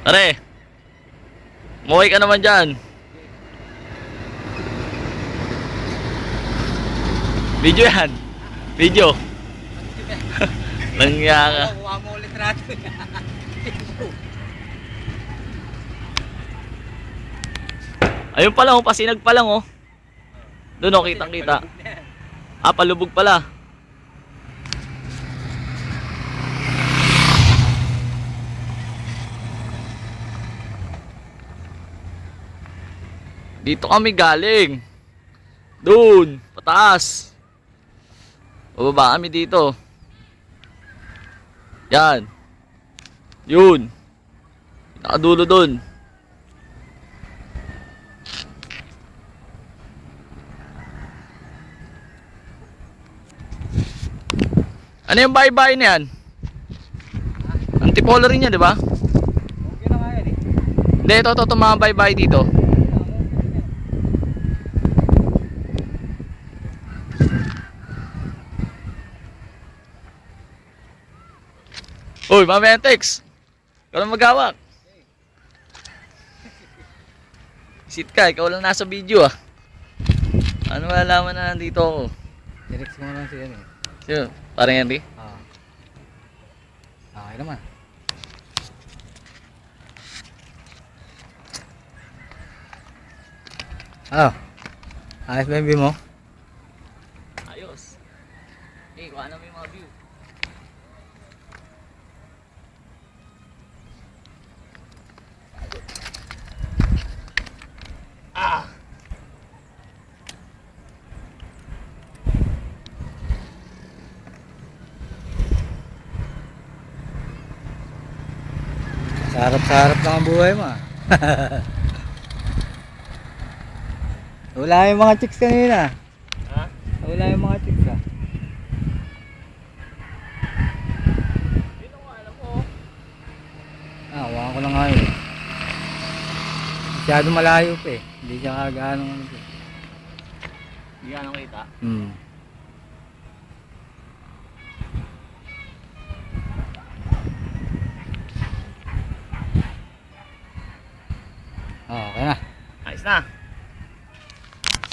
Pare, umuwi ka naman dyan. Video yan. Video. Langya ka. Kuha mo ulit rato. Ayun pa lang, oh, pasinag pa lang, oh. Doon, oh, kitang kita. Ah, palubog pala. Dito kami galing. Doon, pataas. Bababa kami dito. Yan. Yun. Nakadulo doon. Ano yung bahay-bahay na yan? Antipolo rin yan, di ba? Okay na nga yan eh. Hindi, ito mga bahay-bahay dito. Uy, mamaya text. Ikaw lang maghawak. Sit ka, ikaw lang nasa video ah. Ano malalaman na nandito ako? Direct mo lang siya eh. Sino? Parang Henry? Ah. Okay naman. Ano? Ayos ba yung view mo? Ayos. Eh, kuha na mo yung mga view. Ah! Sarap-sarap lang ang buhay mo ah. Wala yung mga chicks kanina. Ha? Wala yung mga chicks ah. Dito ko alam ko. Hawakan ko lang nga yun. Masyado malayo pa eh. Hindi siya kagaano. Hindi ka nang kita. Hmm.